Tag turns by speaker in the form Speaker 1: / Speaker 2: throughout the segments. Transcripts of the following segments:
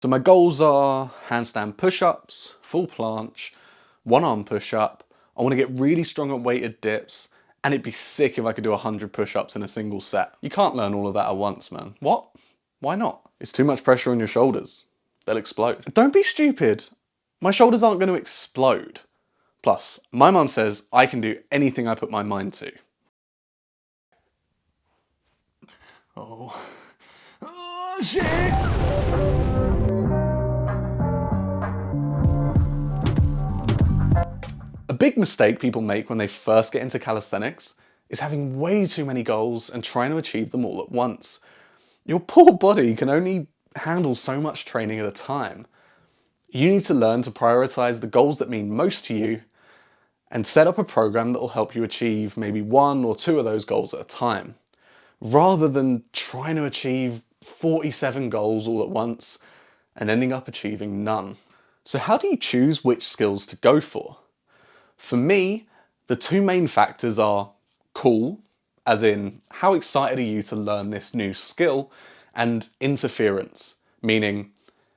Speaker 1: So my goals are handstand push-ups, full planche, one arm push-up. I want to get really strong at weighted dips, and it'd be sick if I could do 100 push-ups in a single set. You can't learn all of that at once, man. What? Why not? It's too much pressure on your shoulders. They'll explode. Don't be stupid. My shoulders aren't going to explode. Plus, my mum says I can do anything I put my mind to. Oh. Oh, shit! A big mistake people make when they first get into calisthenics is having way too many goals and trying to achieve them all at once. Your poor body can only handle so much training at a time. You need to learn to prioritize the goals that mean most to you and set up a program that will help you achieve maybe one or two of those goals at a time, rather than trying to achieve 47 goals all at once and ending up achieving none. So how do you choose which skills to go for? For me, the two main factors are cool, as in how excited are you to learn this new skill, and interference, meaning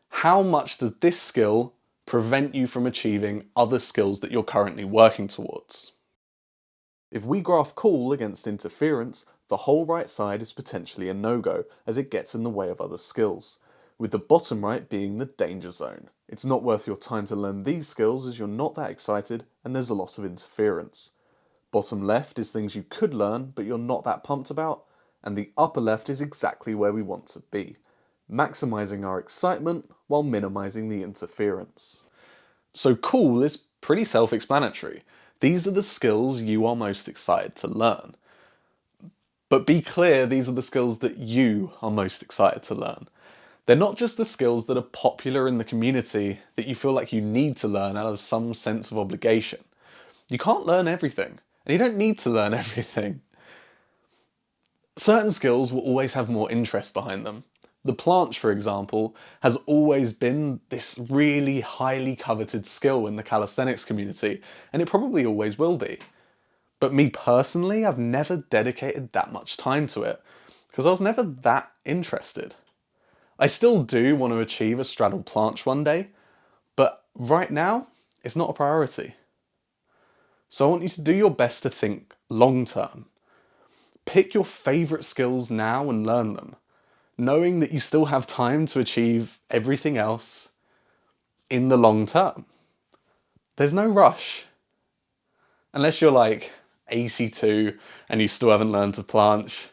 Speaker 1: how much does this skill prevent you from achieving other skills that you're currently working towards. If we graph cool against interference, the whole right side is potentially a no-go, as it gets in the way of other skills, with the bottom right being the danger zone. It's not worth your time to learn these skills as you're not that excited and there's a lot of interference. Bottom left is things you could learn but you're not that pumped about, and the upper left is exactly where we want to be, maximising our excitement while minimising the interference. So cool is pretty self-explanatory. These are the skills you are most excited to learn. But be clear, these are the skills that you are most excited to learn. They're not just the skills that are popular in the community that you feel like you need to learn out of some sense of obligation. You can't learn everything, and you don't need to learn everything. Certain skills will always have more interest behind them. The planche, for example, has always been this really highly coveted skill in the calisthenics community, and it probably always will be. But me personally, I've never dedicated that much time to it, because I was never that interested. I still do want to achieve a straddle planche one day, but right now, it's not a priority. So I want you to do your best to think long term. Pick your favourite skills now and learn them, knowing that you still have time to achieve everything else in the long term. There's no rush. Unless you're like 82 and you still haven't learned to planche,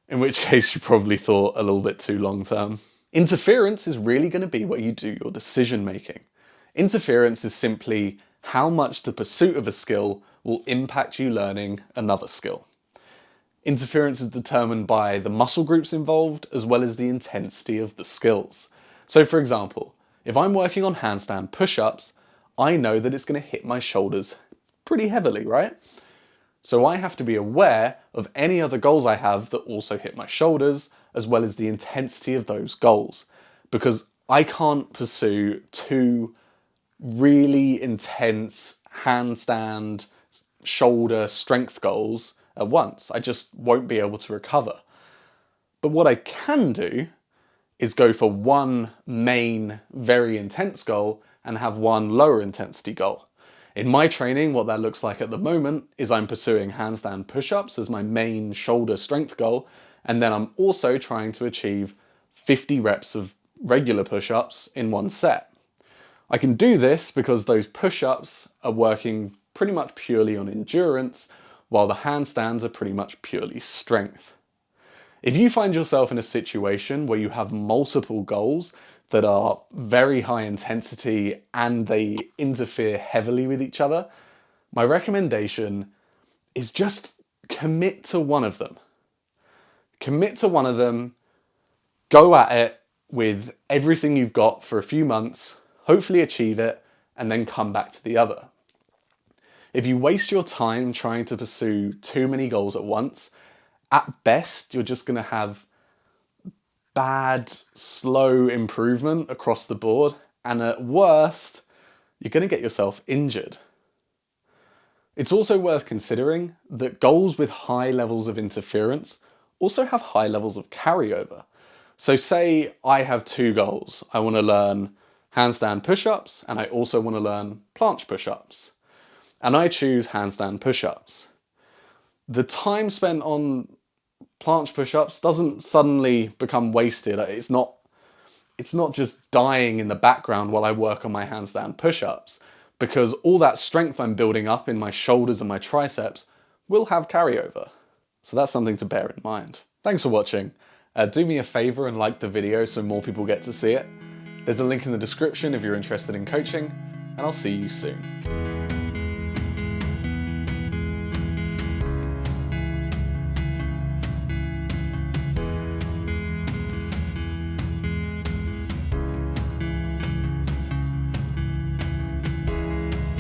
Speaker 1: in which case you probably thought a little bit too long term. Interference is really going to be where you do your decision making. Interference is simply how much the pursuit of a skill will impact you learning another skill. Interference is determined by the muscle groups involved as well as the intensity of the skills. So for example, if I'm working on handstand push-ups, I know that it's going to hit my shoulders pretty heavily, right? So I have to be aware of any other goals I have that also hit my shoulders, as well as the intensity of those goals, because I can't pursue two really intense handstand shoulder strength goals at once. I just won't be able to recover. But what I can do is go for one main, very intense goal and have one lower intensity goal. In my training, what that looks like at the moment is I'm pursuing handstand push-ups as my main shoulder strength goal, and then I'm also trying to achieve 50 reps of regular push-ups in one set. I can do this because those push-ups are working pretty much purely on endurance, while the handstands are pretty much purely strength. If you find yourself in a situation where you have multiple goals that are very high intensity and they interfere heavily with each other, my recommendation is just commit to one of them. Commit to one of them, go at it with everything you've got for a few months, hopefully achieve it, and then come back to the other. If you waste your time trying to pursue too many goals at once, at best you're just going to have bad, slow improvement across the board, and at worst, you're going to get yourself injured. It's also worth considering that goals with high levels of interference also have high levels of carryover. So say I have two goals. I want to learn handstand push-ups and I also want to learn planche push-ups. And I choose handstand push-ups. The time spent on planche push-ups doesn't suddenly become wasted. It's not just dying in the background while I work on my handstand push-ups, because all that strength I'm building up in my shoulders and my triceps will have carryover. So that's something to bear in mind. Thanks for watching. Do me a favor and like the video so more people get to see it. There's a link in the description if you're interested in coaching, and I'll see you soon.